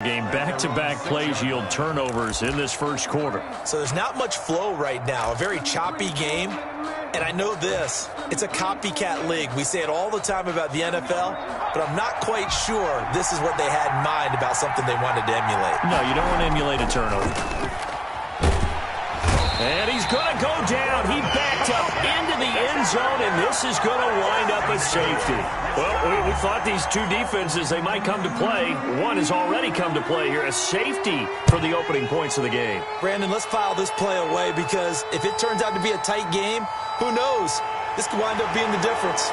Game back-to-back plays yield turnovers in this first quarter. So there's not much flow right now. A very choppy game. And I know this. It's a copycat league. We say it all the time about the NFL, but I'm not quite sure this is what they had in mind about something they wanted to emulate. No, you don't want to emulate a turnover. And he's going to go down. He backed up into the end zone, and this is going to wind up a safety. Well, we thought these two defenses, they might come to play. One has already come to play here, a safety for the opening points of the game. Brandon, let's file this play away because if it turns out to be a tight game, who knows? This could wind up being the difference.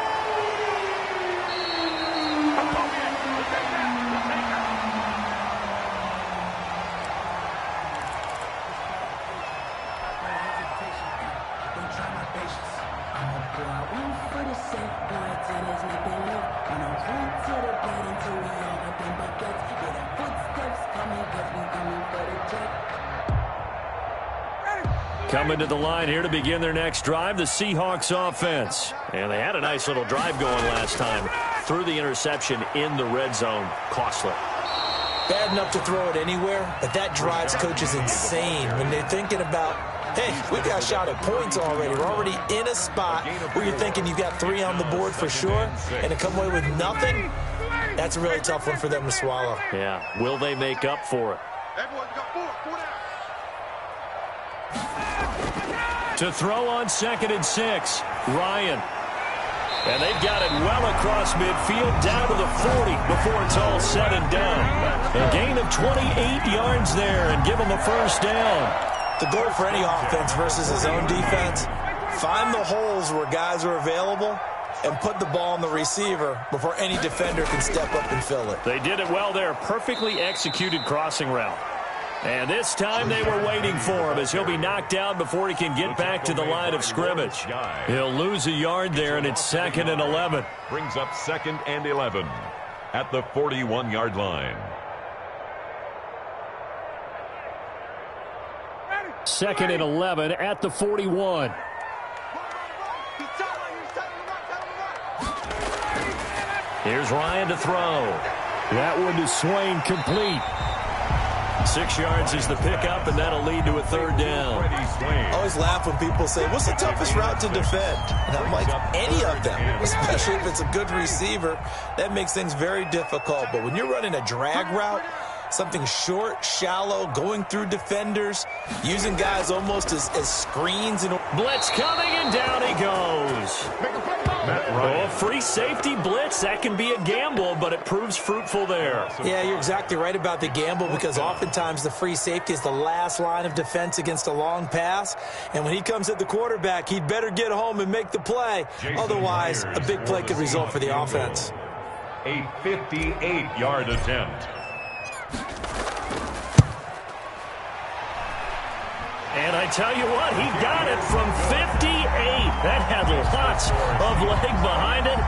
Coming to the line here to begin their next drive, the Seahawks offense. And they had a nice little drive going last time. Threw the interception in the red zone. Costly. Bad enough to throw it anywhere, but that drives coaches insane when they're thinking about, hey, we got a shot at points already. We're already in a spot where you're thinking you've got 3 on the board for sure, and to come away with nothing, that's a really tough one for them to swallow. Yeah, will they make up for it? To throw on 2nd and 6, Ryan. And they've got it well across midfield, down to the 40 before it's all said and done. A gain of 28 yards there and give them a first down. The goal for any offense versus his own defense, find the holes where guys are available and put the ball on the receiver before any defender can step up and fill it. They did it well there. Perfectly executed crossing route. And this time they were waiting for him as he'll be knocked down before he can get back to the line of scrimmage. He'll lose a yard there, and it's 2nd and 11. Brings up 2nd and 11 at the 41-yard line. 2nd and 11 at the 41. Here's Ryan to throw. That one to Swain, complete. 6 yards is the pickup, and that'll lead to a third down. I always laugh when people say, what's the toughest route to defend? And I'm like, any of them, especially if it's a good receiver. That makes things very difficult. But when you're running a drag route, something short, shallow, going through defenders, using guys almost as screens. Blitz coming, and down he goes. Oh, free safety blitz, that can be a gamble, but it proves fruitful there. Yeah, you're exactly right about the gamble because oftentimes the free safety is the last line of defense against a long pass. And when he comes at the quarterback, he'd better get home and make the play. Otherwise, a big play could result for the offense. A 58-yard attempt. And I tell you what, he got it from 58. That had lots of leg behind it.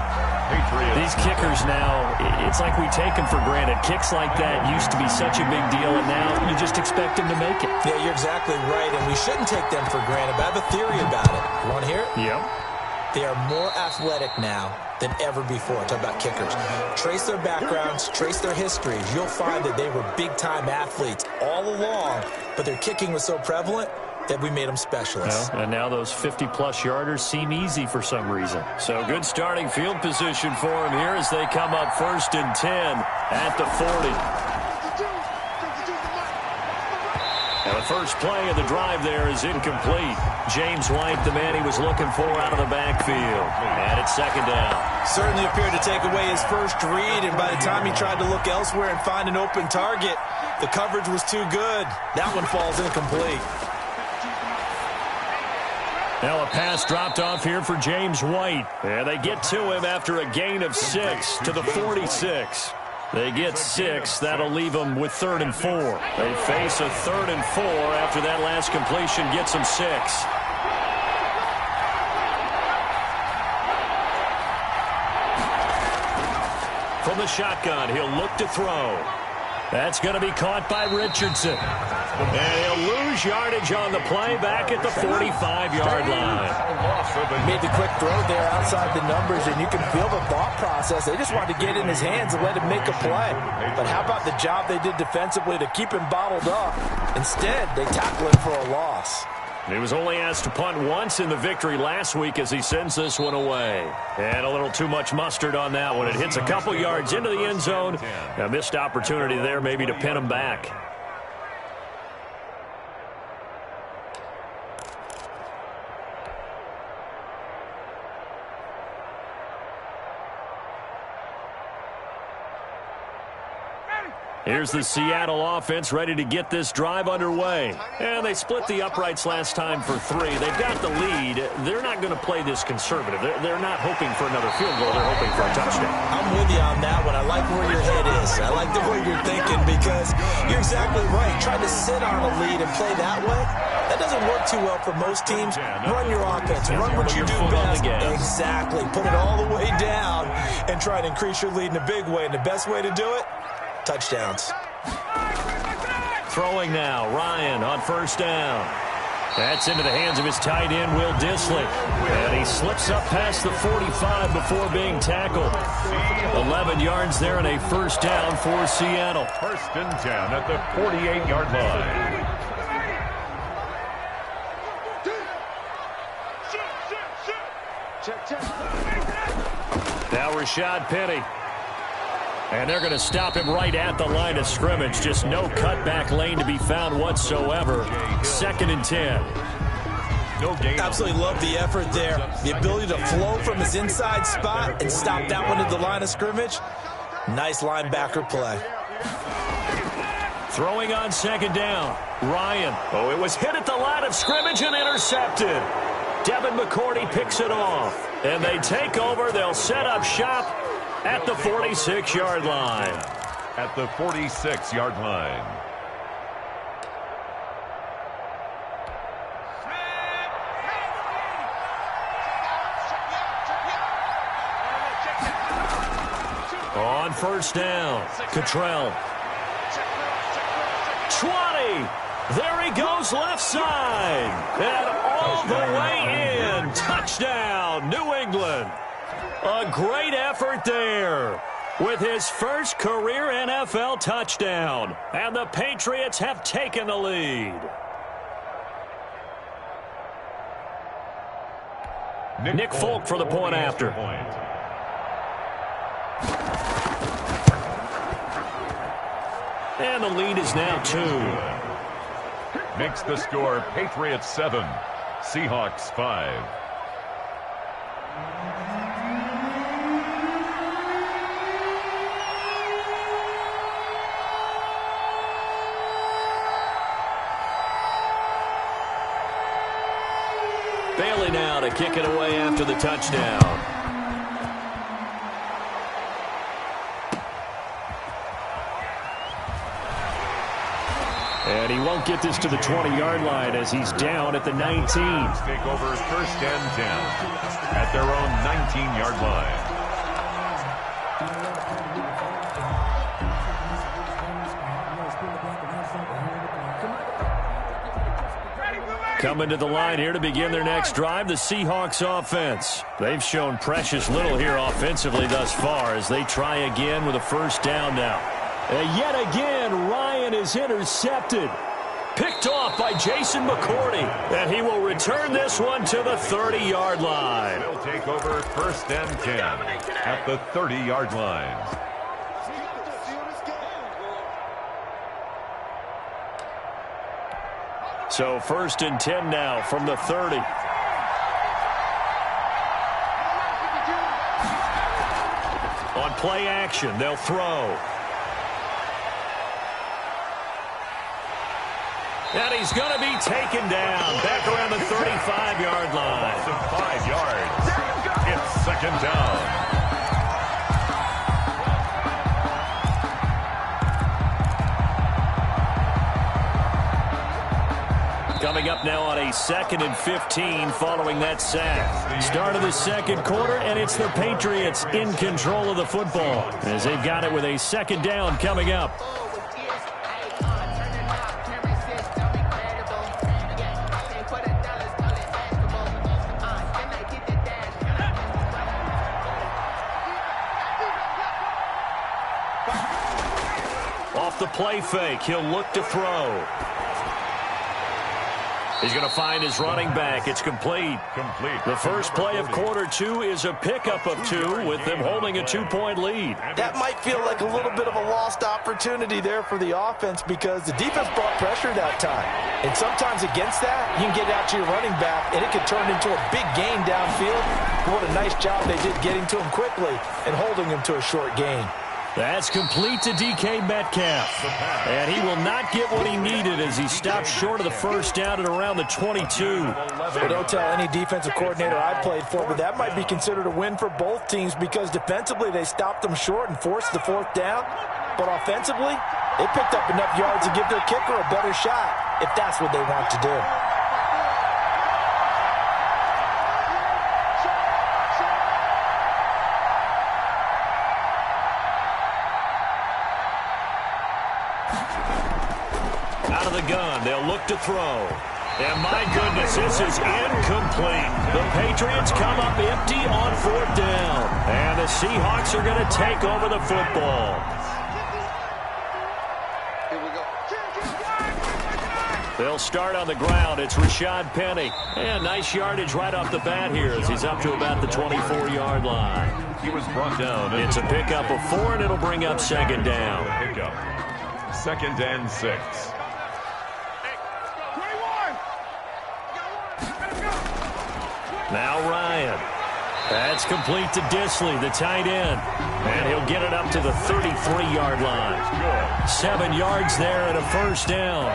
These kickers now, it's like we take them for granted. Kicks like that used to be such a big deal, and now you just expect them to make it. Yeah, you're exactly right, and we shouldn't take them for granted, but I have a theory about it. You want to hear it? Yep. They are more athletic now than ever before. Talk about kickers. Trace their backgrounds, trace their histories. You'll find that they were big-time athletes all along, but their kicking was so prevalent that we made them specialists. Well, and now those 50-plus yarders seem easy for some reason. So good starting field position for them here as they come up 1st and 10 at the 40. And the first play of the drive there is incomplete. James White, the man he was looking for out of the backfield. And it's 2nd down. Certainly appeared to take away his first read, and by the time he tried to look elsewhere and find an open target, the coverage was too good. That one falls incomplete. Now a pass dropped off here for James White. And they get to him after a gain of 6 to the 46. They get 6. That'll leave them with 3rd and 4. They face a 3rd and 4 after that last completion gets them 6. From the shotgun, he'll look to throw. That's going to be caught by Richardson. And he'll lose yardage on the play back at the 45-yard line. Made the quick throw there outside the numbers, and you can feel the thought process. They just wanted to get in his hands and let him make a play. But how about the job they did defensively to keep him bottled up? Instead, they tackle him for a loss. He was only asked to punt once in the victory last week as he sends this one away. And a little too much mustard on that one. It hits a couple yards into the end zone. A missed opportunity there maybe to pin him back. Here's the Seattle offense ready to get this drive underway. And they split the uprights last time for 3. They've got the lead. They're not going to play this conservative. They're not hoping for another field goal. They're hoping for a touchdown. I'm with you on that one. I like where your head is. I like the way you're thinking because you're exactly right. Trying to sit on a lead and play that way, that doesn't work too well for most teams. Run your offense. Run what you do best. Exactly. Put it all the way down and try to increase your lead in a big way. And the best way to do it, touchdowns. Throwing now, Ryan on first down. That's into the hands of his tight end, Will Dissly. And he slips up past the 45 before being tackled. 11 yards there and a first down for Seattle. First and 10 at the 48-yard line. Now Rashad Penny. And they're going to stop him right at the line of scrimmage. Just no cutback lane to be found whatsoever. 2nd and 10. No gain. Absolutely love the effort there. The ability to flow from his inside spot and stop that one at the line of scrimmage. Nice linebacker play. Throwing on 2nd down. Ryan. Oh, it was hit at the line of scrimmage and intercepted. Devin McCourty picks it off. And they take over. They'll set up shop at the 46-yard line. At the 46-yard line. On first down, Cottrell. 20. There he goes left side. And all the way in. Touchdown, New England. A great effort there with his first career NFL touchdown. And the Patriots have taken the lead. Nick Folk for the point after. And the lead is now 2. Makes the score Patriots 7, Seahawks 5. Bailey now to kick it away after the touchdown. And he won't get this to the 20-yard line as he's down at the 19. Take over first and 10 at their own 19-yard line. Coming to the line here to begin their next drive, the Seahawks offense. They've shown precious little here offensively thus far as they try again with a first down now. Yet again, Ryan is intercepted. Picked off by Jason McCourty. And he will return this one to the 30-yard line. They'll take over first and 10 at the 30-yard line. So first and 10 now from the 30. On play action, they'll throw. And he's going to be taken down back around the 35-yard line. 5 yards. It's second down. Coming up now on a 2nd and 15 following that sack. Start of the second quarter, and it's the Patriots in control of the football as they've got it with a second down coming up. play fake. He'll look to throw. He's going to find his running back. It's complete. The first play of quarter two is a pickup of 2 with them holding a 2-point lead. That might feel like a little bit of a lost opportunity there for the offense because the defense brought pressure that time. And sometimes against that, you can get out to your running back, and it could turn into a big gain downfield. What a nice job they did getting to him quickly and holding him to a short gain. That's complete to DK Metcalf. And he will not get what he needed as he stopped short of the first down at around the 22. Well, don't tell any defensive coordinator I played for, but that might be considered a win for both teams because defensively they stopped them short and forced the 4th down. But offensively, they picked up enough yards to give their kicker a better shot if that's what they want to do. Gun. They'll look to throw. And my goodness, this is incomplete. The Patriots come up empty on 4th down. And the Seahawks are going to take over the football. Here we go. They'll start on the ground. It's Rashad Penny. And nice yardage right off the bat here as he's up to about the 24-yard line. He was brought down. It's a pickup of 4, and it'll bring up 2nd down. Pickup. 2nd and 6. Now Ryan. That's complete to Disley, the tight end. And he'll get it up to the 33-yard line. 7 yards there and a first down.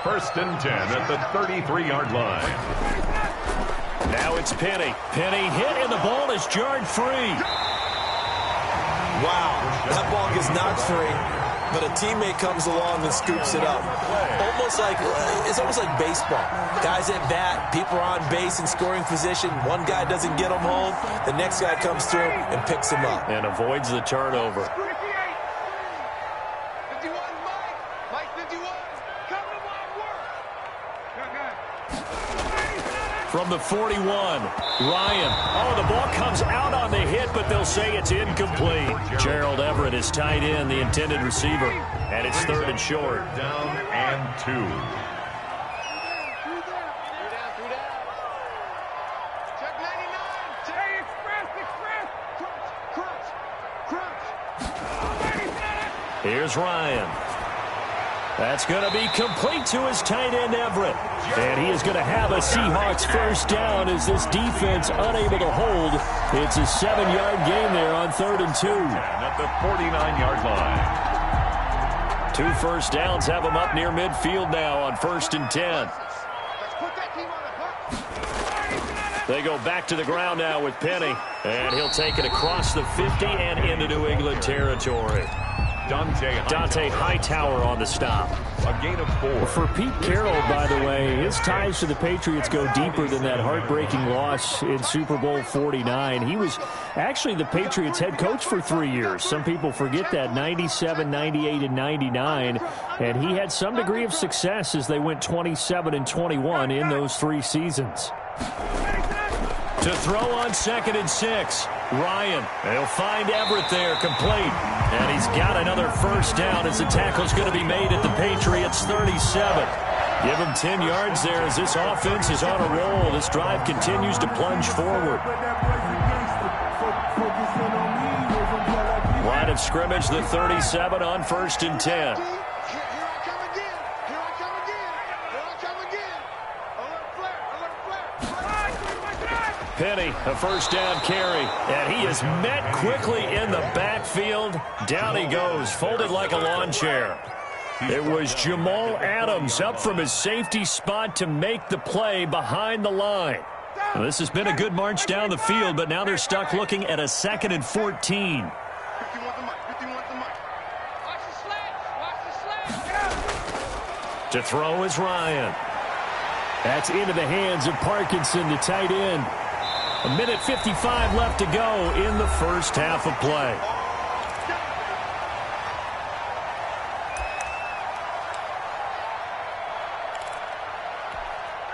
1st and 10 at the 33-yard line. Now it's Penny. Penny hit, and the ball is jarred free. Wow, that ball gets knocked free, but a teammate comes along and scoops it up. It's almost like baseball. Guys at bat, people are on base in scoring position. One guy doesn't get him home. The next guy comes through and picks him up. And avoids the turnover. 51, Mike 51, come to my work. From the 41, Ryan. Oh, the ball comes out on the hit, but they'll say it's incomplete. Gerald Everett is tight end, the intended receiver. And it's 3rd and short. Down and 2. Check 99. Hey, express. Here's Ryan. That's going to be complete to his tight end, Everett. And he is going to have a Seahawks first down as this defense unable to hold. It's a 7-yard gain there on 3rd and 2. At the 49-yard line. 2 first downs have him up near midfield now on 1st and 10. They go back to the ground now with Penny. And he'll take it across the 50 and into New England territory. Dante Hightower on the stop. A gain of 4. For Pete Carroll, by the way, his ties to the Patriots go deeper than that heartbreaking loss in Super Bowl 49. He was actually the Patriots head coach for 3 years. Some people forget that, 97, 98, and 99. And he had some degree of success as they went 27-21 in those 3 seasons. To throw on 2nd and 6. Ryan. He'll find Everett there, complete. And he's got another first down as the tackle's going to be made at the Patriots 37. Give him 10 yards there as this offense is on a roll. This drive continues to plunge forward. Line of scrimmage, the 37 on 1st and 10. Penny, a first down carry, and he is met quickly in the backfield. Down he goes, folded like a lawn chair. It was Jamal Adams up from his safety spot to make the play behind the line. Well, this has been a good march down the field, but now they're stuck looking at a 2nd and 14. To throw is Ryan. That's into the hands of Parkinson, the tight end. 1:55 left to go in the first half of play.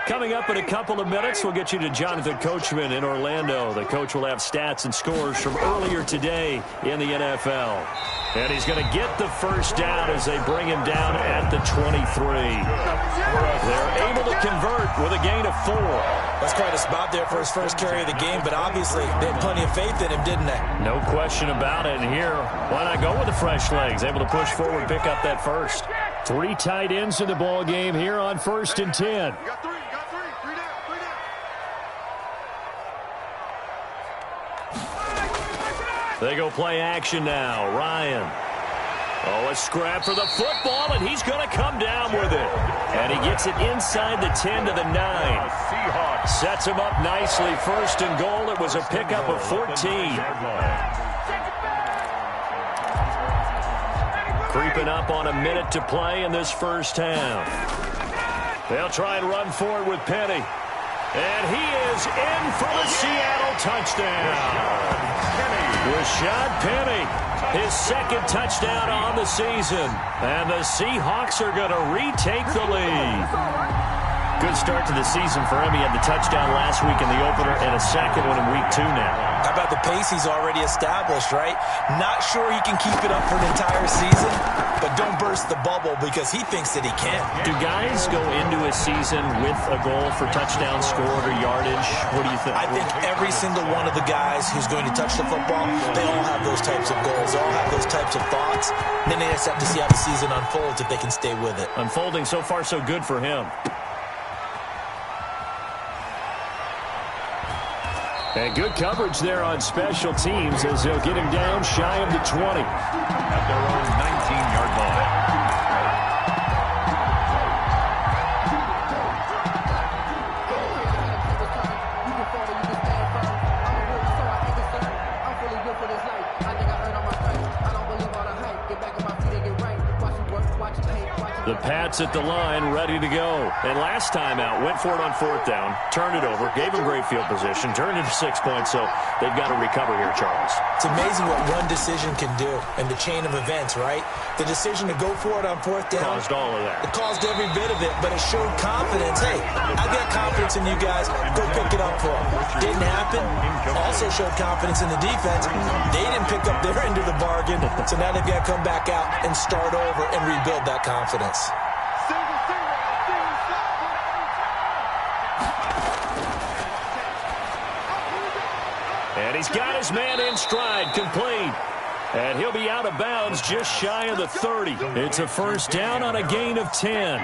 Coming up in a couple of minutes, we'll get you to Jonathan Coachman in Orlando. The coach will have stats and scores from earlier today in the NFL. And he's going to get the first down as they bring him down at the 23. They're able to convert with a gain of 4. That's quite a spot there for his first carry of the game, but obviously they had plenty of faith in him, didn't they? No question about it. And here, why not go with the fresh legs? Able to push forward, pick up that first. 3 tight ends in the ball game here on 1st and 10. You got 3 down. They go play action now. Ryan. Oh, a scrap for the football, and he's going to come down with it. And he gets it inside the 10 to the 9. Sets him up nicely. 1st and goal. It was a pickup of 14. Creeping up on a minute to play in this first half. They'll try and run forward with Penny. And he is in for the Seattle touchdown. Rashad Penny, his 2nd touchdown on the season. And the Seahawks are going to retake the lead. Good start to the season for him. He had the touchdown last week in the opener and a second one in week 2 now. How about the pace he's already established, right? Not sure he can keep it up for an entire season, but don't burst the bubble because he thinks that he can. Do guys go into a season with a goal for touchdown scored or yardage? What do you think? I think every single one of the guys who's going to touch the football, they all have those types of goals. They all have those types of thoughts. And then they just have to see how the season unfolds if they can stay with it. Unfolding so far so good for him. And good coverage there on special teams as they'll get him down shy of the 20. At their own 19-yard line. The Pats at the line, ready to go. And last time out, went for it on 4th down, turned it over, gave him great field position, turned it to 6 points, so they've got to recover here, Charles. It's amazing what one decision can do in the chain of events, right? The decision to go for it on 4th down. Caused all of that. It caused every bit of it, but it showed confidence. Hey, I got confidence in you guys. Go pick it up for them. Didn't happen. Also showed confidence in the defense. They didn't pick up their end of the bargain, so now they've got to come back out and start over and rebuild that confidence. And he's got his man in stride, complete. And he'll be out of bounds just shy of the 30. It's a first down on a gain of 10.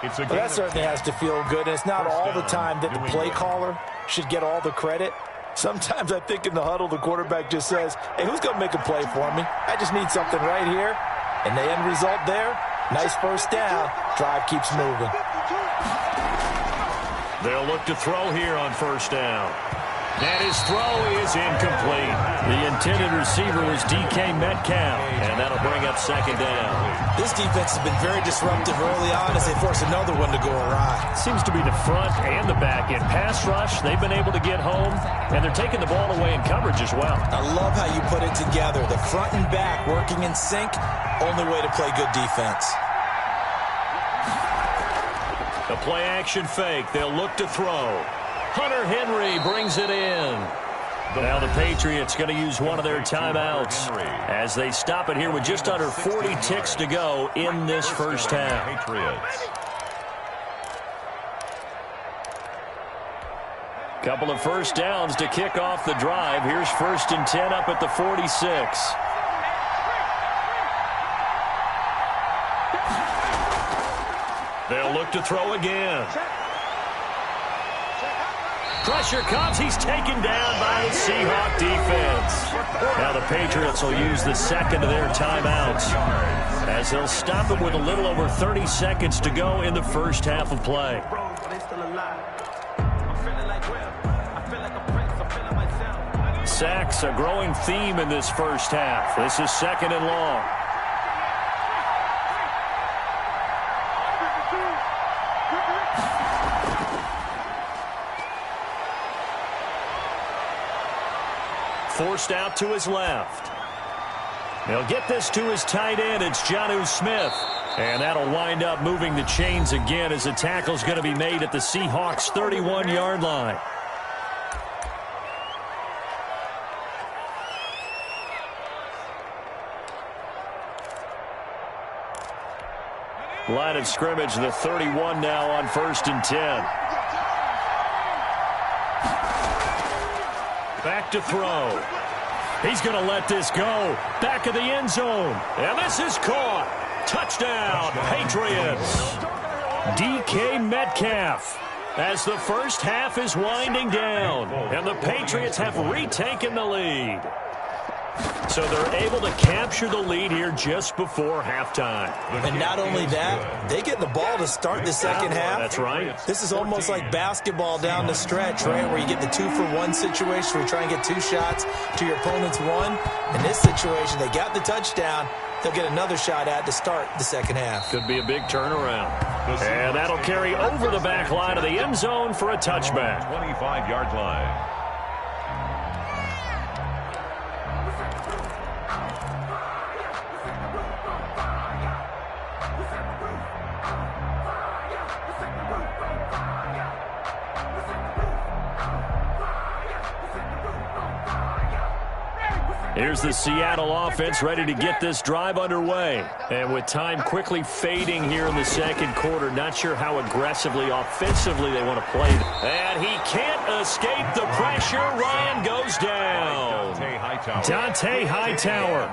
Well, that certainly has to feel good. And it's not all the time that the play caller should get all the credit. Sometimes I think in the huddle, the quarterback just says, hey, who's going to make a play for me? I just need something right here. And the end result there, nice first down. Drive keeps moving. They'll look to throw here on 1st down. And his throw is incomplete. The intended receiver was DK Metcalf, and that'll bring up 2nd down. This defense has been very disruptive early on as they force another one to go awry. Seems to be the front and the back end. Pass rush, they've been able to get home, and they're taking the ball away in coverage as well. I love how you put it together. The front and back working in sync, only way to play good defense. A play action fake. They'll look to throw. Hunter Henry brings it in. Now the Patriots going to use one of their timeouts as they stop it here with just under 40 ticks to go in this first half. Couple of first downs to kick off the drive. Here's 1st and 10 up at the 46. They'll look to throw again. Pressure comes. He's taken down by the Seahawk defense. Now the Patriots will use the 2nd of their timeouts as they'll stop it with a little over 30 seconds to go in the first half of play. Sacks, a growing theme in this first half. This is 2nd and long. Forced out to his left. He'll get this to his tight end. It's Jonnu Smith. And that'll wind up moving the chains again as the tackle's going to be made at the Seahawks' 31-yard line. Line of scrimmage, the 31 now on 1st and 10. Back to throw. He's going to let this go. Back of the end zone. And this is caught. Touchdown, Patriots. DK Metcalf. As the first half is winding down. And the Patriots have retaken the lead. So they're able to capture the lead here just before halftime. And not only that, they get the ball to start the second half. That's right. This is almost like basketball down the stretch, right, where you get the 2-for-1 situation where you try and get 2 shots to your opponent's 1. In this situation, they got the touchdown. They'll get another shot at to start the second half. Could be a big turnaround. And that'll carry over the back line of the end zone for a touchback. 25-yard line. Here's the Seattle offense ready to get this drive underway. And with time quickly fading here in the second quarter, not sure how aggressively, offensively they want to play. And he can't escape the pressure. Ryan goes down. Dante Hightower.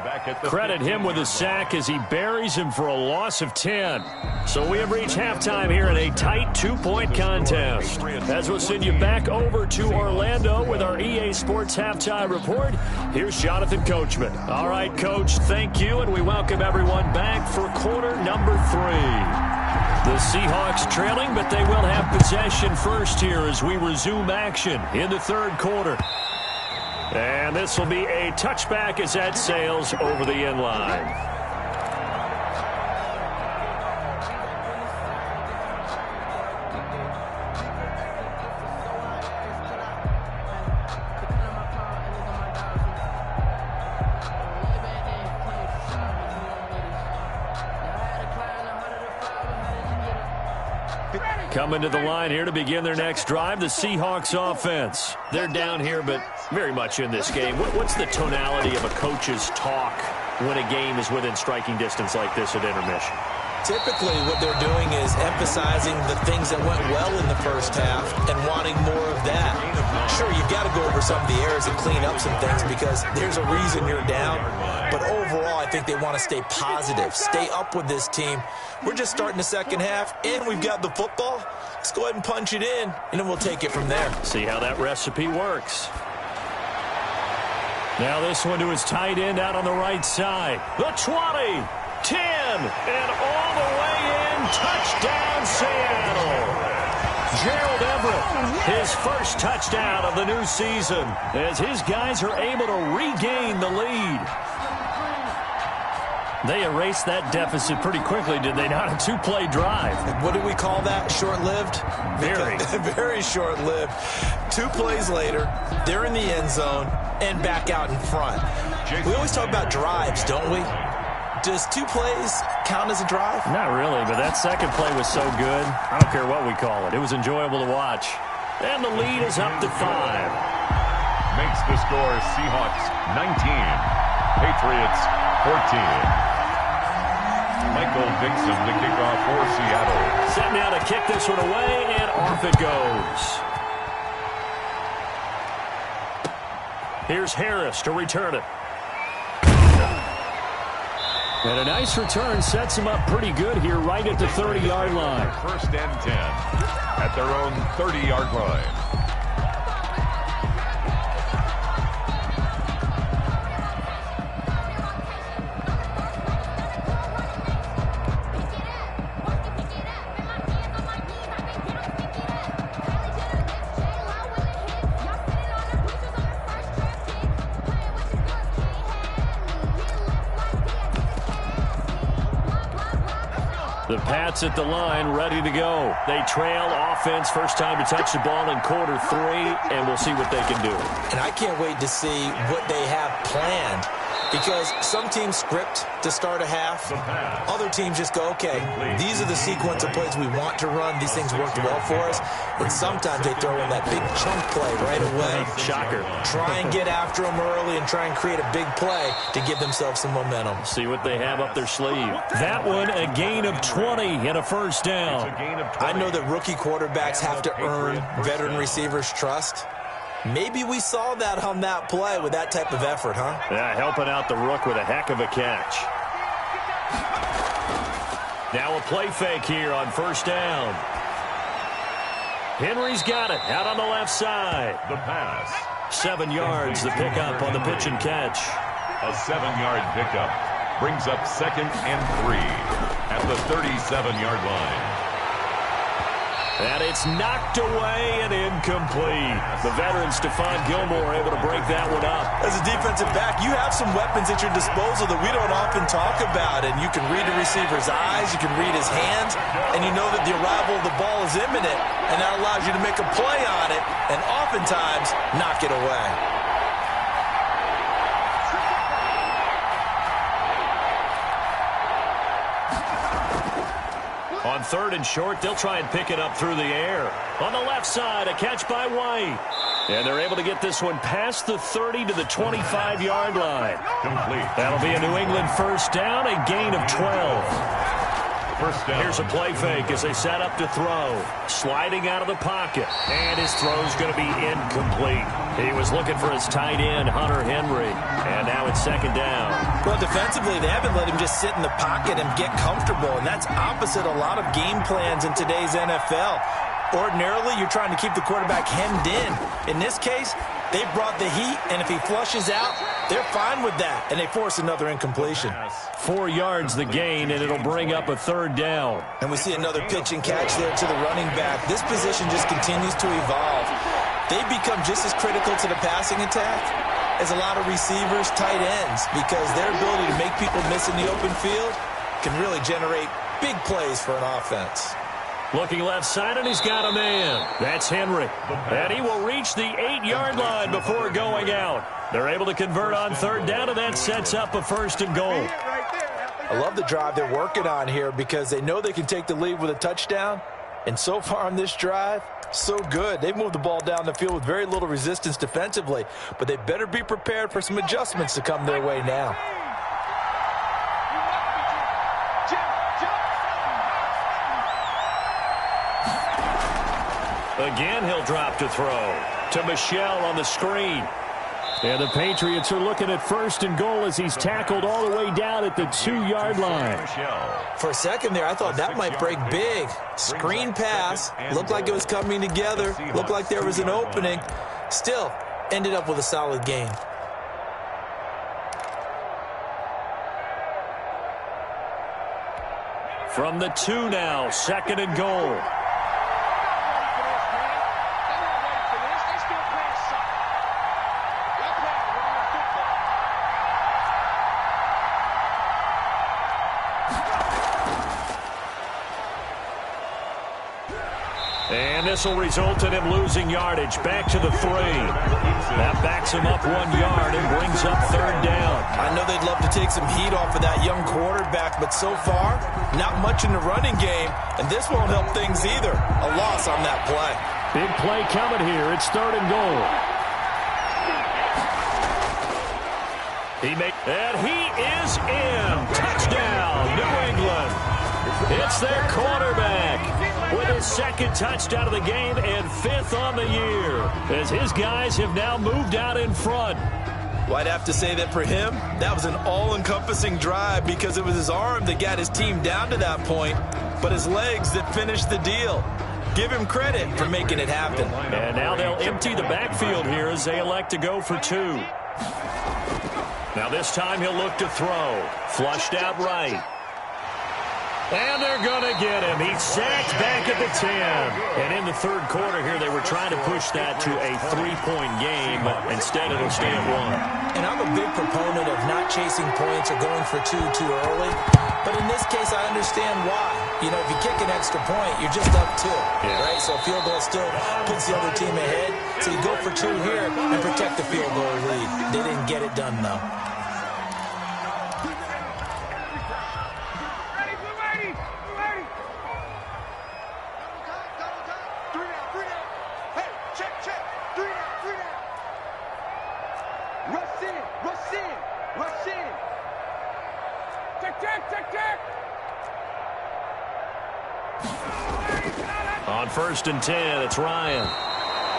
Credit him with a sack as he buries him for a loss of 10. So we have reached halftime here in a tight 2-point contest. As we'll send you back over to Orlando with our EA Sports Halftime Report, here's Jonathan Coachman. All right, Coach, thank you, and we welcome everyone back for quarter number 3. The Seahawks trailing, but they will have possession first here as we resume action in the third quarter. And this will be a touchback as that sails over the end line. Coming to the line here to begin their next drive, the Seahawks offense. They're down here, but very much in this game. What's the tonality of a coach's talk when a game is within striking distance like this at intermission? Typically, what they're doing is emphasizing the things that went well in the first half and wanting more of that. Sure, you've got to go over some of the errors and clean up some things because there's a reason you're down. But overall, I think they want to stay positive, stay up with this team. We're just starting the second half, and we've got the football. Let's go ahead and punch it in, and then we'll take it from there. See how that recipe works. Now this one to his tight end out on the right side. The 20. 10, and all the way in, touchdown Seattle. Gerald Everett, his first touchdown of the new season, as his guys are able to regain the lead. They erased that deficit pretty quickly, did they not? A 2-play drive. What do we call that? Short-lived? Very. Very short-lived. 2 plays later, they're in the end zone and back out in front. We always talk about drives, don't we? Does 2 plays count as a drive? Not really, but that second play was so good. I don't care what we call it. It was enjoyable to watch. And the lead is up to 5. Makes the score Seahawks 19, Patriots 14. Michael Dixon, the kickoff for Seattle. Set now to kick this one away, and off it goes. Here's Harris to return it. And a nice return sets him up pretty good here right at the 30-yard line. First and 10 at their own 30-yard line. The Pats at the line, ready to go. They trail offense, first time to touch the ball in quarter 3, and we'll see what they can do. And I can't wait to see what they have planned Because some teams script to start a half. Other teams just go, okay, these are the sequence of plays we want to run. These things worked well for us. And sometimes they throw in that big chunk play right away. Shocker. Try and get after them early and try and create a big play to give themselves some momentum. See what they have up their sleeve. That one, a gain of 20 and a first down. I know that rookie quarterbacks have to earn veteran receivers' trust. Maybe we saw that on that play with that type of effort, huh? Yeah, helping out the rook with a heck of a catch. Now a play fake here on first down. Henry's got it out on the left side. The pass. 7 yards, the pickup on the pitch and catch. A 7-yard pickup brings up 2nd and 3 at the 37-yard line. And it's knocked away and incomplete. The veteran Stephon Gilmore able to break that one up. As a defensive back, you have some weapons at your disposal that we don't often talk about. And you can read the receiver's eyes, you can read his hands, and you know that the arrival of the ball is imminent. And that allows you to make a play on it and oftentimes knock it away. On 3rd and short, they'll try and pick it up through the air. On the left side, a catch by White. And they're able to get this one past the 30 to the 25-yard line. Complete. That'll be a New England first down, a gain of 12. First down. Here's a play fake as they set up to throw. Sliding out of the pocket. And his throw's going to be incomplete. He was looking for his tight end, Hunter Henry. And now it's 2nd down. Well, defensively, they haven't let him just sit in the pocket and get comfortable. And that's opposite a lot of game plans in today's NFL. Ordinarily, you're trying to keep the quarterback hemmed in. In this case, they brought the heat, and if he flushes out, they're fine with that. And they force another incompletion. 4 yards the gain, and it'll bring up a 3rd down. And we see another pitch and catch there to the running back. This position just continues to evolve. They become just as critical to the passing attack as a lot of receivers, tight ends, because their ability to make people miss in the open field can really generate big plays for an offense. Looking left side, and he's got a man. That's Henry. And he will reach the 8-yard line before going out. They're able to convert on 3rd down, and that sets up a 1st and goal. I love the drive they're working on here because they know they can take the lead with a touchdown. And so far on this drive, so good. They've moved the ball down the field with very little resistance defensively, but they better be prepared for some adjustments to come their way now. Again, he'll drop to throw to Michel on the screen. And the Patriots are looking at 1st and goal as he's tackled all the way down at the 2-yard line. For a second there, I thought that might break big. Screen pass. Looked like it was coming together. Looked like there was an opening. Still, ended up with a solid gain. From the 2 now, 2nd and goal. And this will result in him losing yardage. Back to the 3. That backs him up 1 yard and brings up 3rd down. I know they'd love to take some heat off of that young quarterback, but so far, not much in the running game, and this won't help things either. A loss on that play. Big play coming here. It's 3rd and goal. And he is in. Touchdown, New England. It's their quarterback with his 2nd touchdown of the game and 5th on the year, as his guys have now moved out in front. Well, I'd have to say that for him, that was an all-encompassing drive because it was his arm that got his team down to that point, but his legs that finished the deal. Give him credit for making it happen. And now they'll empty the backfield here as they elect to go for 2. Now this time he'll look to throw. Flushed out right. And they're going to get him. He's sacked back at the 10. And in the 3rd quarter here, they were trying to push that to a 3-point game. Instead, it'll stay at 1. And I'm a big proponent of not chasing points or going for 2 too early. But in this case, I understand why. You know, if you kick an extra point, you're just up 2, right? So a field goal still puts the other team ahead. So you go for 2 here and protect the field goal lead. They didn't get it done, though. On 1st and 10, it's Ryan.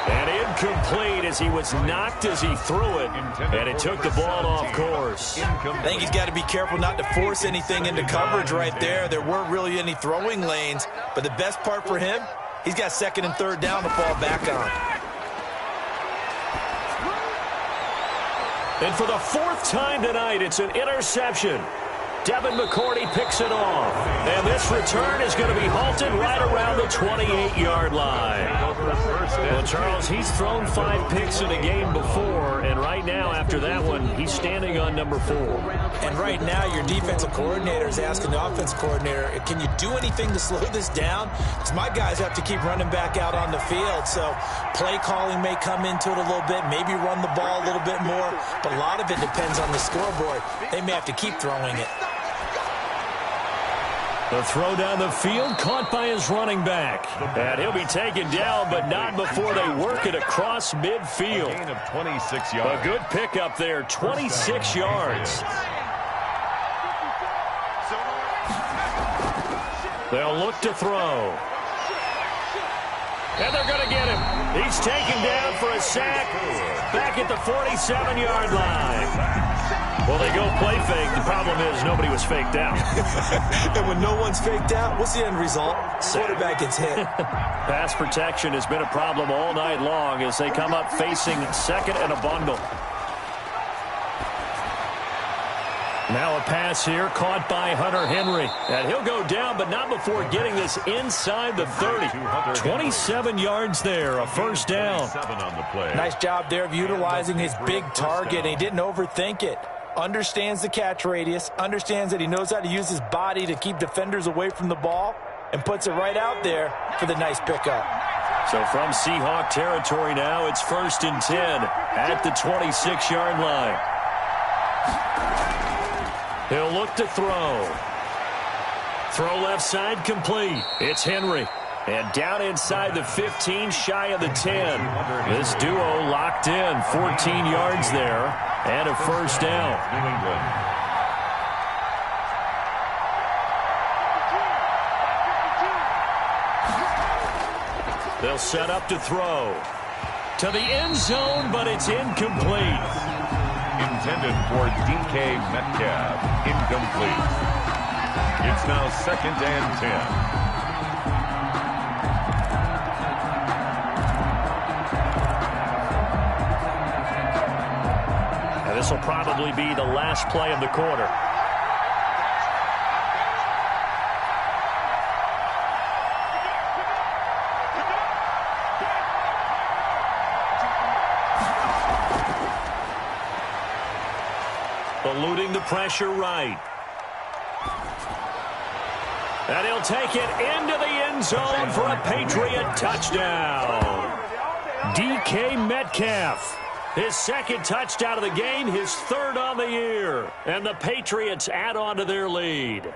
And incomplete as he was knocked as he threw it, and it took the ball off course. I think he's got to be careful not to force anything into coverage right there. There weren't really any throwing lanes, but the best part for him, he's got 2nd and 3rd down to fall back on. And for the 4th time tonight, it's an interception. Devin McCourty picks it off. And this return is going to be halted right around the 28-yard line. Well, Charles, he's thrown 5 picks in a game before, and right now, after that one, he's standing on number 4. And right now, your defensive coordinator is asking the offensive coordinator, can you do anything to slow this down? Because my guys have to keep running back out on the field. So play calling may come into it a little bit, maybe run the ball a little bit more, but a lot of it depends on the scoreboard. They may have to keep throwing it. The throw down the field, caught by his running back. And he'll be taken down, but not before they work it across midfield. A gain of 26 yards. A good pickup there, 26 yards. They'll look to throw. And they're going to get him. He's taken down for a sack back at the 47-yard line. Well, they go play fake. The problem is nobody was faked out. And when no one's faked out, what's the end result? Quarterback gets hit. Pass protection has been a problem all night long as they come up facing 2nd and a bundle. Now a pass here caught by Hunter Henry. And he'll go down, but not before getting this inside the 30. 27 yards there, a 1st down. Nice job there of utilizing his big target. And he didn't overthink it. Understands the catch radius, understands that he knows how to use his body to keep defenders away from the ball, and puts it right out there for the nice pickup. So from Seahawk territory now, it's 1st and 10 at the 26-yard line. He'll look to throw. Throw left side complete. It's Henry. And down inside the 15, shy of the 10. This duo locked in, 14 yards there, and a 1st down. New England. They'll set up to throw. To the end zone, but it's incomplete. Intended for DK Metcalf. Incomplete. It's now 2nd and 10. This will probably be the last play of the quarter. Eluding the pressure right. And he'll take it into the end zone for a Patriot touchdown. DK Metcalf. His 2nd touchdown of the game, his 3rd on the year. And the Patriots add on to their lead.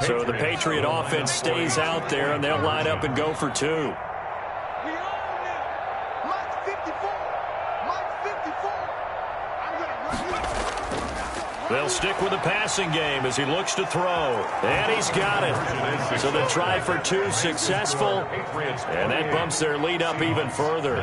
So the Patriot offense stays out there, and they'll line up and go for 2. They'll stick with the passing game as he looks to throw. And he's got it. So the try for 2 successful. And that bumps their lead up even further.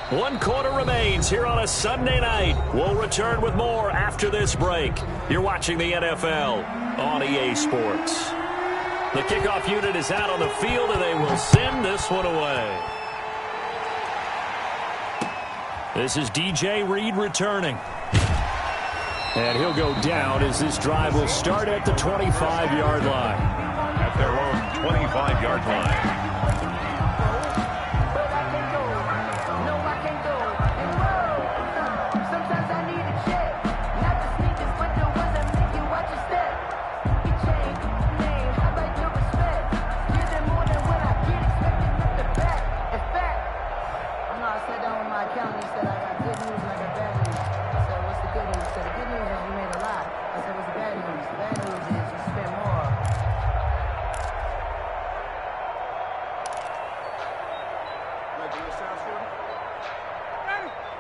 1 quarter remains here on a Sunday night. We'll return with more after this break. You're watching the NFL on EA Sports. The kickoff unit is out on the field, and they will send this one away. This is DJ Reed returning. And he'll go down as this drive will start at the 25-yard line. At their own 25-yard line.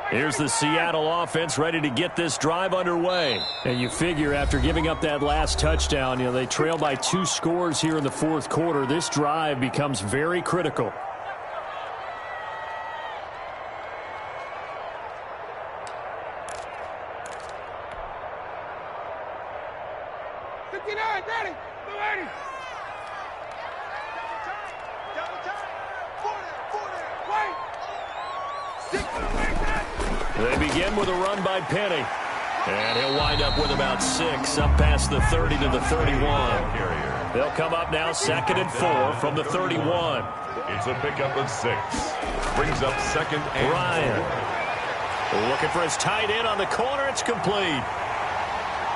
Here's the Seattle offense ready to get this drive underway. And you figure after giving up that last touchdown, they trail by 2 scores here in the fourth quarter. This drive becomes very critical. They begin with a run by Penny. And he'll wind up with about 6 up past the 30 to the 31. They'll come up now 2nd and 4 from the 31. It's a pickup of 6. Brings up 2nd and Ryan. 4. Looking for his tight end on the corner. It's complete.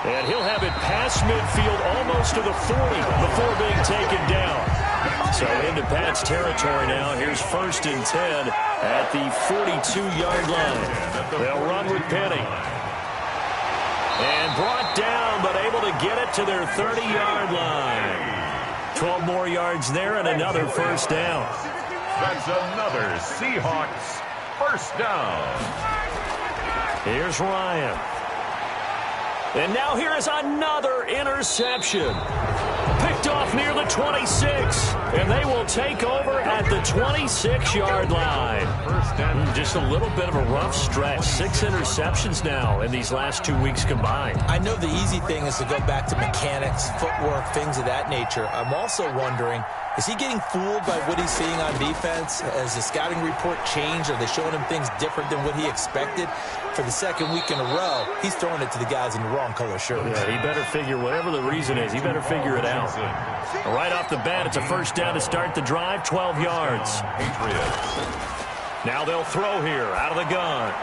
And he'll have it past midfield almost to the 40 before being taken down. So into Pat's territory now. Here's 1st and 10 at the 42-yard line. They'll run with Penny. And brought down, but able to get it to their 30-yard line. 12 more yards there and another 1st down. That's another Seahawks 1st down. Here's Ryan. And now here is another interception. Picked off near the 26. And they will take over at the 26-yard line. Just a little bit of a rough stretch. 6 interceptions now in these last 2 weeks combined. I know the easy thing is to go back to mechanics, footwork, things of that nature. I'm also wondering, is he getting fooled by what he's seeing on defense? Has the scouting report changed? Are they showing him things different than what he expected? For the 2nd week in a row, he's throwing it to the guys in the wrong color shirts. Yeah, he better figure, whatever the reason is, he better figure it out. Right off the bat, it's a 1st down to start the drive, 12 yards. Now they'll throw here, out of the gun.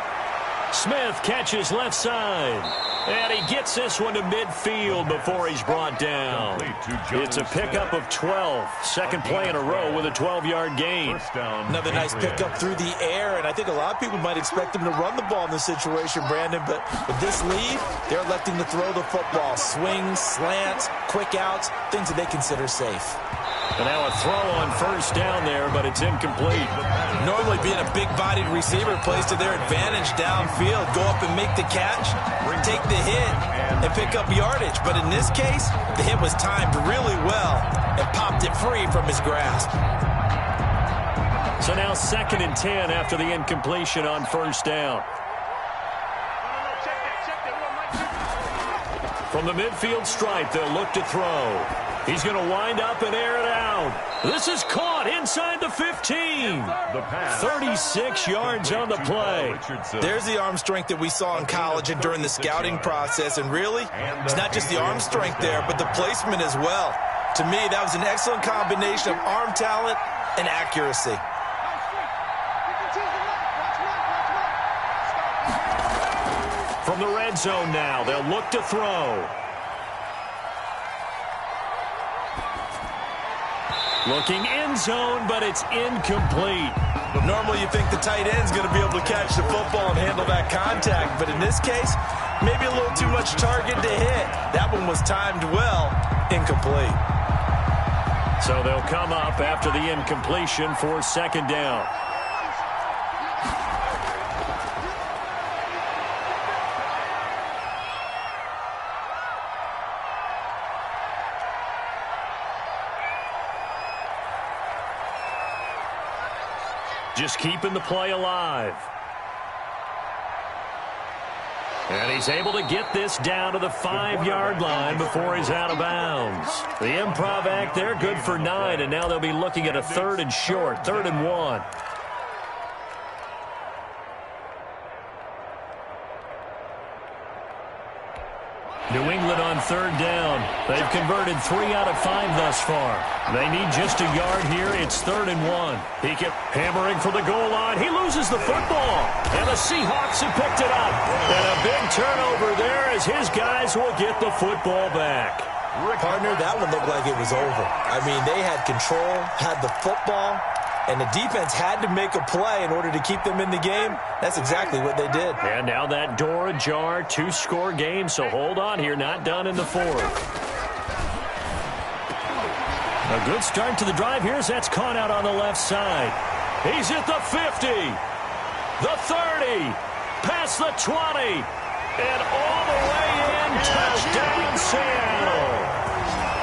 Smith catches left side. And he gets this one to midfield before he's brought down. It's a pickup of 12. 2nd play in a row with a 12-yard gain. Another nice pickup through the air, and I think a lot of people might expect him to run the ball in this situation, Brandon, but with this lead, they're electing to throw the football. Swings, slants, quick outs, things that they consider safe. And now a throw on 1st down there, but it's incomplete. Normally being a big-bodied receiver plays to their advantage downfield. Go up and make the catch, take the hit, and pick up yardage. But in this case, the hit was timed really well and popped it free from his grasp. So now 2nd and 10 after the incompletion on 1st down. From the midfield stripe, they'll look to throw. He's going to wind up and air it out. This is caught inside the 15. 36 yards on the play. There's the arm strength that we saw in college and during the scouting process. And really, it's not just the arm strength there, but the placement as well. To me, that was an excellent combination of arm talent and accuracy. From the red zone now, they'll look to throw. Looking end zone, but it's incomplete. Normally you think the tight end's going to be able to catch the football and handle that contact, but in this case, maybe a little too much target to hit. That one was timed well, incomplete. So they'll come up after the incompletion for 2nd down. Just keeping the play alive. And he's able to get this down to the 5-yard line before he's out of bounds. The improv act there, good for 9, and now they'll be looking at a 3rd and short, 3rd and 1. New England on 3rd down. They've converted 3 out of 5 thus far. They need just a yard here. It's 3rd and 1. He kept hammering for the goal line. He loses the football. And the Seahawks have picked it up. And a big turnover there as his guys will get the football back. Partner, that one looked like it was over. I mean, they had control, had the football, and the defense had to make a play in order to keep them in the game. That's exactly what they did. And now that door ajar, 2-score game, so hold on here, not done in the 4th. A good start to the drive here as that's caught out on the left side. He's at the 50, the 30, Past the 20. And all the way in. Touchdown, Seattle.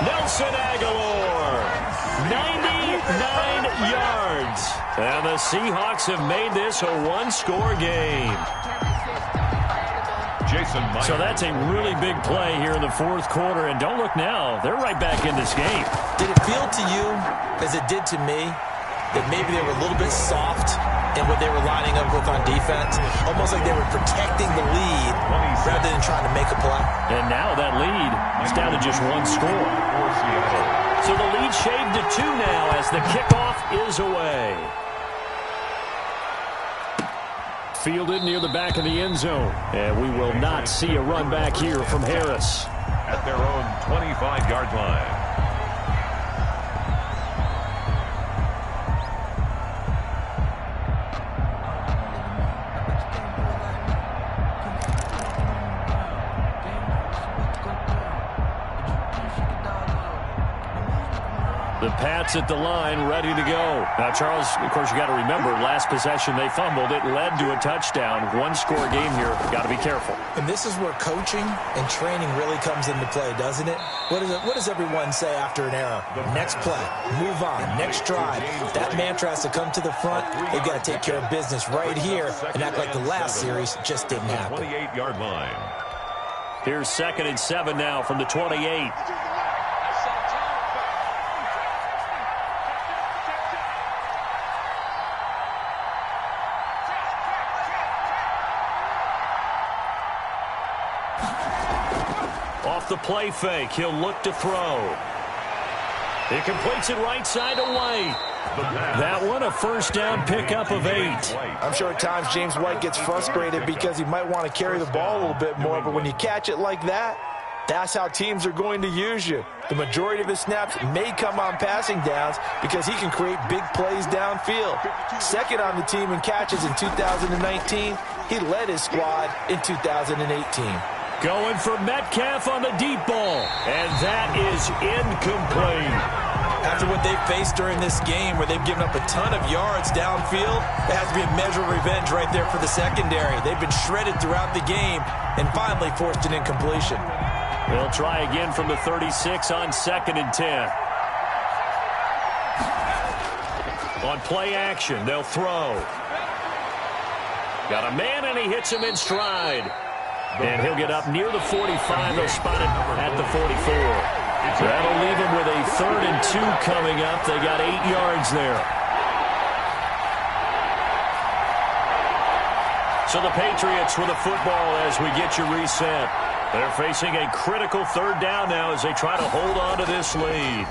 Nelson Aguilar. 99 yards. And the Seahawks have made this a one-score game. So that's a really big play here in the fourth quarter. And don't look now. They're right back in this game. Did it feel to you, as it did to me, that maybe they were a little bit soft in what they were lining up with on defense? Almost like they were protecting the lead rather than trying to make a play. And now that lead is down to just one score. So the lead shaved to 2 now as the kickoff is away. Fielded near the back of the end zone. And we will not see a run back here from Harris. At their own 25-yard line. The Pats at the line, ready to go. Now, Charles, of course, you got to remember, last possession they fumbled. It led to a touchdown. One-score game here. Got to be careful. And this is where coaching and training really comes into play, doesn't it? What does everyone say after an error? Next play, move on, next drive. That mantra has to come to the front. They've got to take care of business right here and act like the last series just didn't happen. 28-yard line. Here's 2nd and 7 now from the 28. Off the play fake, he'll look to throw. He completes it right side away. That one a first down pickup of 8. I'm sure at times James White gets frustrated because he might want to carry the ball a little bit more, but when you catch it like that, that's how teams are going to use you. The majority of his snaps may come on passing downs because he can create big plays downfield. Second on the team in catches in 2019. He led his squad in 2018. Going for Metcalf on the deep ball. And that is incomplete. After what they've faced during this game where they've given up a ton of yards downfield, there has to be a measure of revenge right there for the secondary. They've been shredded throughout the game and finally forced an incompletion. They'll try again from the 36 on 2nd and 10. On play action, they'll throw. Got a man, and he hits him in stride. And he'll get up near the 45. They'll spot it at the 44. That'll leave him with a 3rd and 2 coming up. They got 8 yards there. So the Patriots with a football as we get you reset. They're facing a critical 3rd down now as they try to hold on to this lead.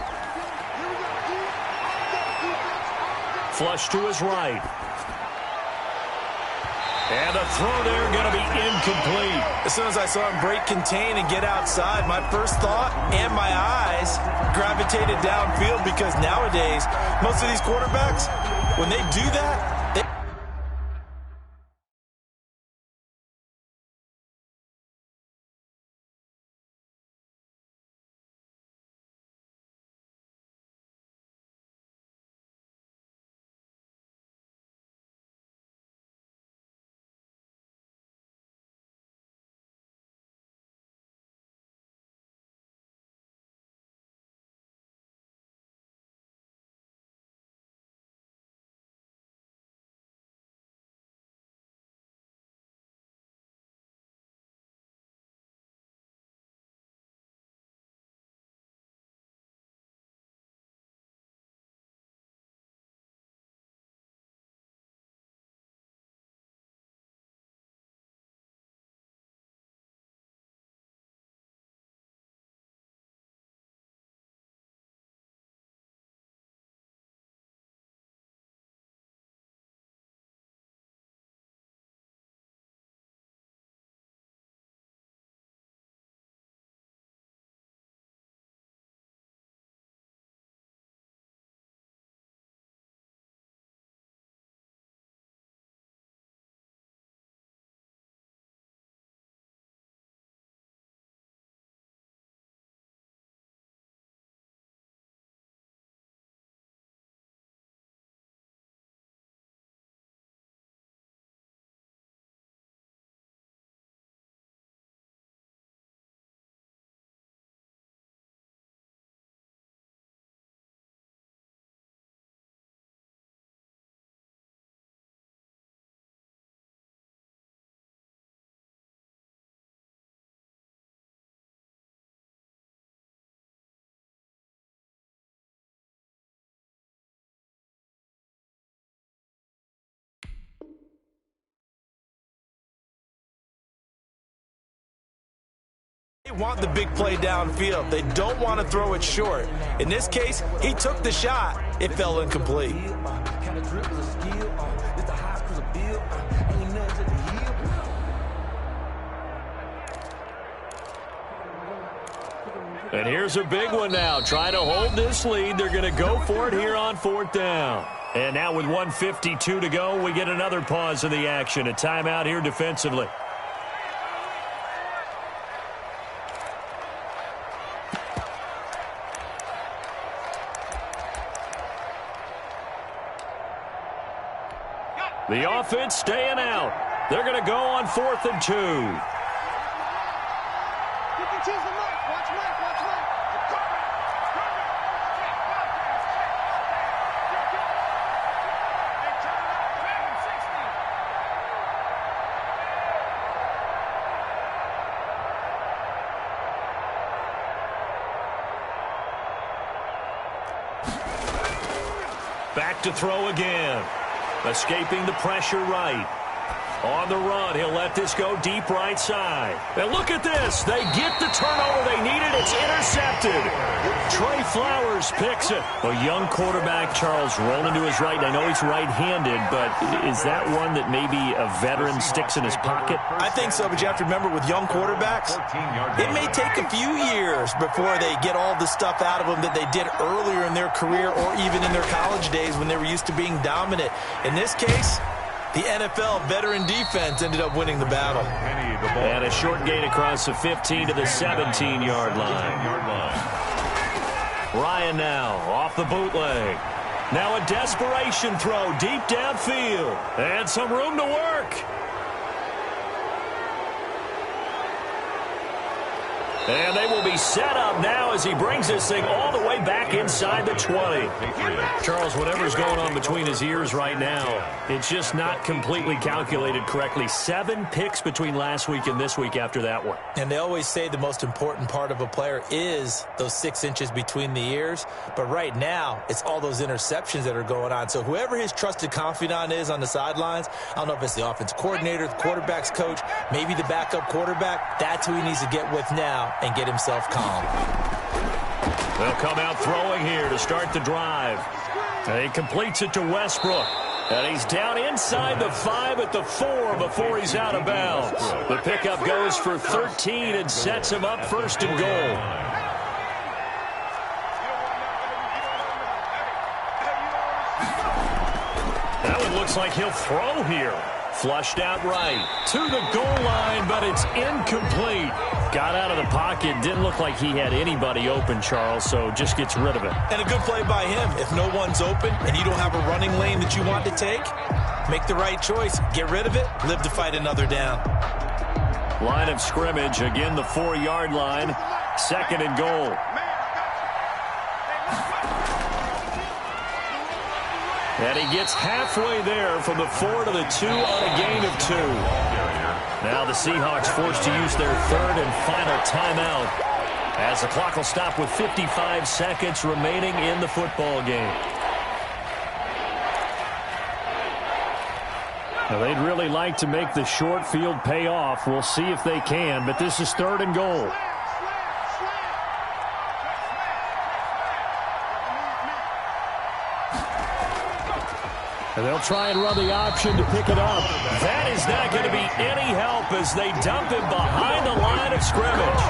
Flush to his right. And a throw there going to be incomplete. As soon as I saw him break contain and get outside, my first thought and my eyes gravitated downfield because nowadays, most of these quarterbacks, when they do that, They want the big play downfield. They don't want to throw it short. In this case, he took the shot. It fell incomplete. And here's a big one now. Trying to hold this lead. They're going to go for it here on 4th down. And now with 1:52 to go, we get another pause in the action. A timeout here defensively. The offense staying out. They're going to go on 4th and 2. You can choose the mic. Watch mic. Watch mic. Back to throw again. Escaping the pressure right. On the run, he'll let this go deep right side. And look at this. They get the turnover they needed. It's intercepted. Trey Flowers picks it. A young quarterback, Charles, rolling to his right. I know he's right-handed, but is that one that maybe a veteran sticks in his pocket? I think so, but you have to remember with young quarterbacks, it may take a few years before they get all the stuff out of them that they did earlier in their career or even in their college days when they were used to being dominant. In this case, the NFL veteran defense ended up winning the battle. And a short gain across the 15 to the 17-yard line. Ryan now off the bootleg. Now a desperation throw deep downfield. And some room to work. And they will be set up now as he brings this thing all the way back inside the 20. Charles, whatever's going on between his ears right now, it's just not completely calculated correctly. 7 picks between last week and this week after that one. And they always say the most important part of a player is those 6 inches between the ears. But right now, it's all those interceptions that are going on. So whoever his trusted confidant is on the sidelines, I don't know if it's the offense coordinator, the quarterback's coach, maybe the backup quarterback, that's who he needs to get with now and get himself calm. They'll come out throwing here to start the drive. And he completes it to Westbrook. And he's down inside the 5 at the 4 before he's out of bounds. The pickup goes for 13 and sets him up 1st and goal. That one looks like he'll throw here. Flushed out right to the goal line, but it's incomplete. Got out of the pocket. Didn't look like he had anybody open, Charles, so just gets rid of it. And a good play by him. If no one's open and you don't have a running lane that you want to take, make the right choice. Get rid of it. Live to fight another down. Line of scrimmage. Again, the 4-yard line. 2nd and goal. And he gets halfway there from the 4 to the 2 on a gain of 2. Now the Seahawks forced to use their 3rd and final timeout as the clock will stop with 55 seconds remaining in the football game. Now they'd really like to make the short field pay off. We'll see if they can, but this is 3rd and goal. And they'll try and run the option to pick it up. That is not going to be any help as they dump him behind the line of scrimmage.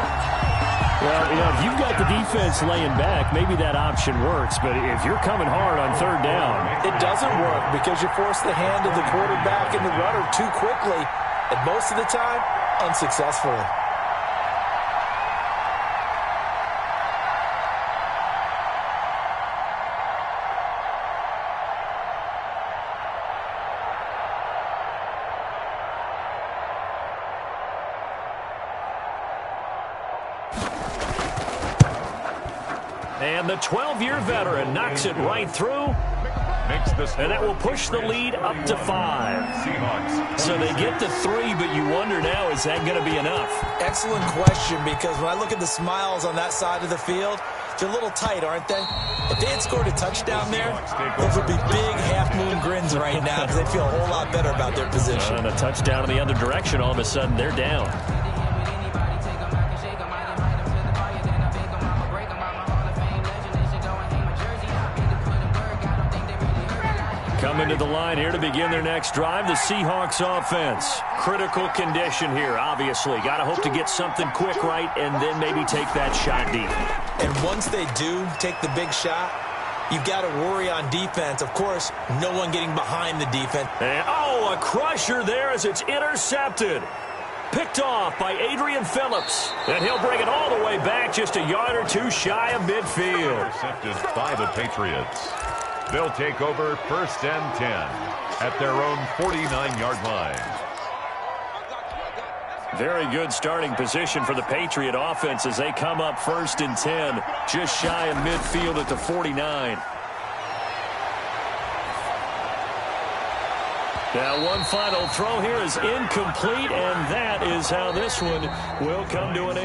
Well, you know, if you've got the defense laying back, maybe that option works. But if you're coming hard on 3rd down, it doesn't work because you force the hand of the quarterback and the runner too quickly. And most of the time, unsuccessfully. And the 12-year veteran knocks it right through. And that will push the lead up to 5. So they get to 3, but you wonder now, is that going to be enough? Excellent question, because when I look at the smiles on that side of the field, they're a little tight, aren't they? If they had scored a touchdown there, those would be big half-moon grins right now because they feel a whole lot better about their position. And a touchdown in the other direction, all of a sudden they're down. Coming to the line here to begin their next drive, the Seahawks offense. Critical condition here, obviously. Got to hope to get something quick right and then maybe take that shot deep. And once they do take the big shot, you've got to worry on defense. Of course, no one getting behind the defense. And, a crusher there as it's intercepted. Picked off by Adrian Phillips. And he'll bring it all the way back just a yard or two shy of midfield. Intercepted by the Patriots. They'll take over 1st and 10 at their own 49-yard line. Very good starting position for the Patriot offense as they come up 1st and 10, just shy of midfield at the 49. Now one final throw here is incomplete, and that is how this one will come to an end.